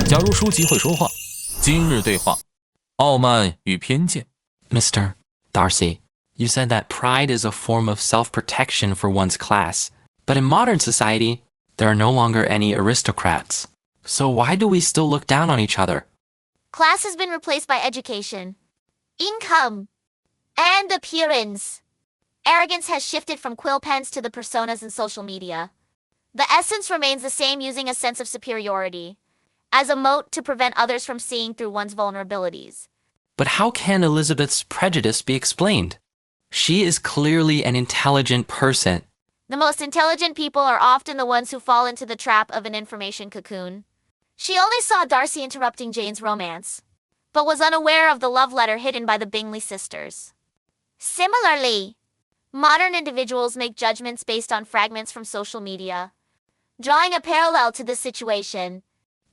假如书籍会说话，今日对话，傲慢与偏见。Mr. Darcy, you said that pride is a form of self-protection for one's class, but in modern society, there are no longer any aristocrats. So why do we still look down on each other? Class has been replaced by education, income, and appearance. Arrogance has shifted from quill pens to the personas in social media. The essence remains the same, using a sense of superiority as a moat to prevent others from seeing through one's vulnerabilities. But how can Elizabeth's prejudice be explained? She is clearly an intelligent person. The most intelligent people are often the ones who fall into the trap of an information cocoon. She only saw Darcy interrupting Jane's romance, but was unaware of the love letter hidden by the Bingley sisters. Similarly, modern individuals make judgments based on fragments from social media, drawing a parallel to this situation.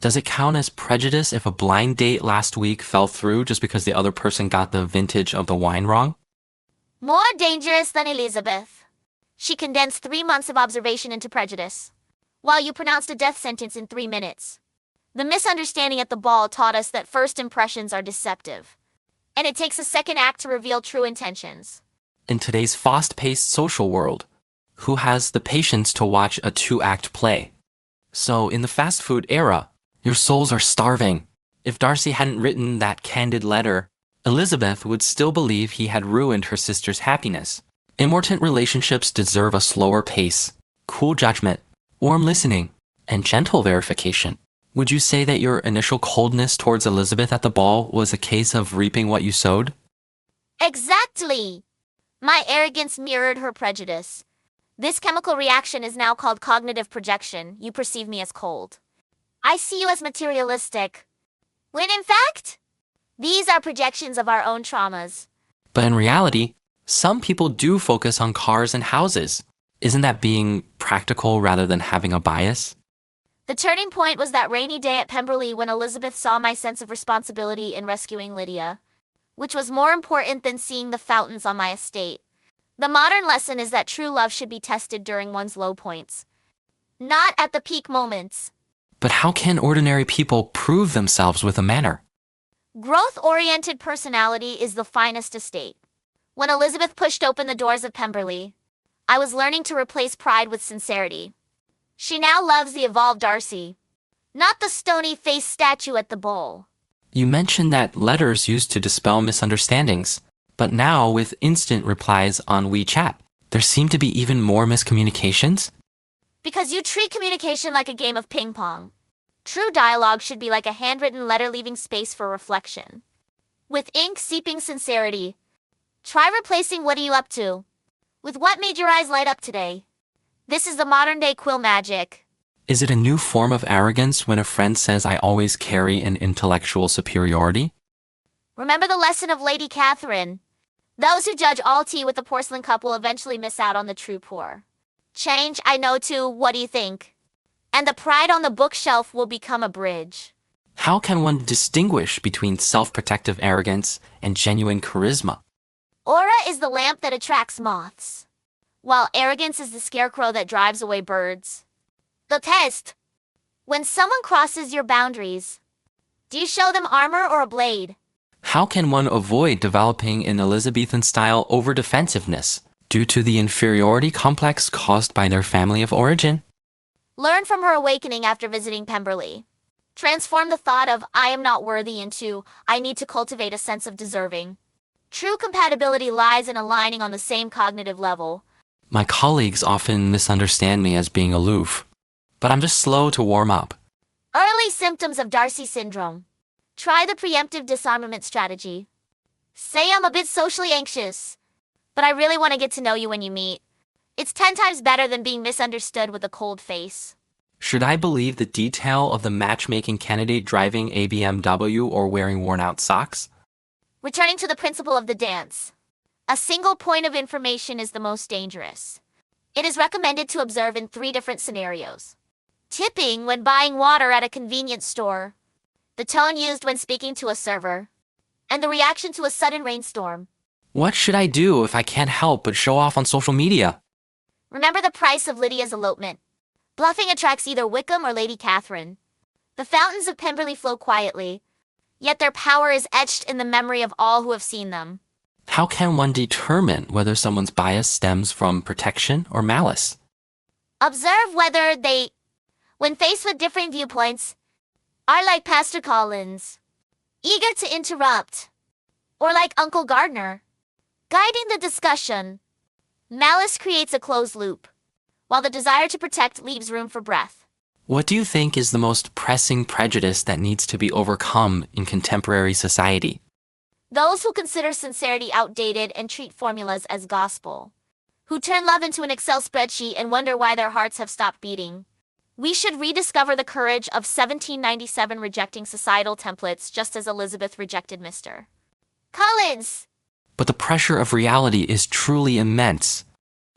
Does it count as prejudice if a blind date last week fell through just because the other person got the vintage of the wine wrong? More dangerous than Elizabeth. She condensed 3 months of observation into prejudice, while you pronounced a death sentence in 3 minutes. The misunderstanding at the ball taught us that first impressions are deceptive, and it takes a second act to reveal true intentions. In today's fast-paced social world, who has the patience to watch a 2-act play? So in the fast food era, your souls are starving. If Darcy hadn't written that candid letter, Elizabeth would still believe he had ruined her sister's happiness. Important relationships deserve a slower pace, cool judgment, warm listening, and gentle verification. Would you say that your initial coldness towards Elizabeth at the ball was a case of reaping what you sowed? Exactly! My arrogance mirrored her prejudice. This chemical reaction is now called cognitive projection. You perceive me as cold. I see you as materialistic, when in fact, these are projections of our own traumas. But in reality, some people do focus on cars and houses. Isn't that being practical rather than having a bias? The turning point was that rainy day at Pemberley when Elizabeth saw my sense of responsibility in rescuing Lydia, which was more important than seeing the fountains on my estate. The modern lesson is that true love should be tested during one's low points, not at the peak moments. But how can ordinary people prove themselves with a manner? Growth-oriented personality is the finest estate. When Elizabeth pushed open the doors of Pemberley, I was learning to replace pride with sincerity. She now loves the evolved Darcy, not the stony-faced statue at the bowl. You mentioned that letters used to dispel misunderstandings, but now with instant replies on WeChat, there seem to be even more miscommunications? Because you treat communication like a game of ping pong. True dialogue should be like a handwritten letter, leaving space for reflection, with ink seeping sincerity. Try replacing "what are you up to" with "what made your eyes light up today." This is the modern-day quill magic. Is it a new form of arrogance when a friend says I always carry an intellectual superiority? Remember the lesson of Lady Catherine. Those who judge all tea with the porcelain cup will eventually miss out on the true pour. Change, I know, to "what do you think?" and the pride on the bookshelf will become a bridge. How can one distinguish between self-protective arrogance and genuine charisma? Aura is the lamp that attracts moths, while arrogance is the scarecrow that drives away birds. The test: when someone crosses your boundaries, do you show them armor or a blade? How can one avoid developing an Elizabethan-style over-defensiveness due to the inferiority complex caused by their family of origin? Learn from her awakening after visiting Pemberley. Transform the thought of "I am not worthy" into "I need to cultivate a sense of deserving." True compatibility lies in aligning on the same cognitive level. My colleagues often misunderstand me as being aloof, but I'm just slow to warm up. Early symptoms of Darcy syndrome. Try the preemptive disarmament strategy. Say "I'm a bit socially anxious, but I really want to get to know you" when you meet. It's 10 times better than being misunderstood with a cold face. Should I believe the detail of the matchmaking candidate driving a BMW or wearing worn-out socks? Returning to the principle of the dance. A single point of information is the most dangerous. It is recommended to observe in 3 different scenarios. Tipping when buying water at a convenience store, the tone used when speaking to a server, and the reaction to a sudden rainstorm. What should I do if I can't help but show off on social media? Remember the price of Lydia's elopement. Bluffing attracts either Wickham or Lady Catherine. The fountains of Pemberley flow quietly, yet their power is etched in the memory of all who have seen them. How can one determine whether someone's bias stems from protection or malice? Observe whether they, when faced with differing viewpoints, are like Pastor Collins, eager to interrupt, or like Uncle Gardner, guiding the discussion. Malice creates a closed loop, while the desire to protect leaves room for breath. What do you think is the most pressing prejudice that needs to be overcome in contemporary society? Those who consider sincerity outdated and treat formulas as gospel, who turn love into an Excel spreadsheet and wonder why their hearts have stopped beating. We should rediscover the courage of 1797 rejecting societal templates just as Elizabeth rejected Mr. Collins. But the pressure of reality is truly immense.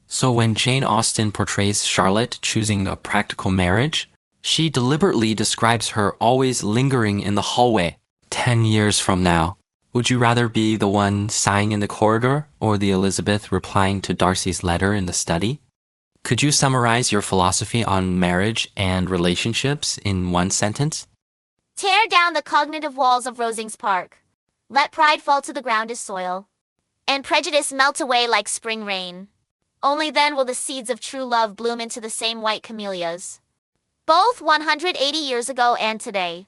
So when Jane Austen portrays Charlotte choosing a practical marriage, she deliberately describes her always lingering in the hallway 10 years from now. Would you rather be the one sighing in the corridor or the Elizabeth replying to Darcy's letter in the study? Could you summarize your philosophy on marriage and relationships in one sentence? Tear down the cognitive walls of Rosings Park. Let pride fall to the ground as soil, and prejudice melt away like spring rain. Only then will the seeds of true love bloom into the same white camellias, both 180 years ago and today.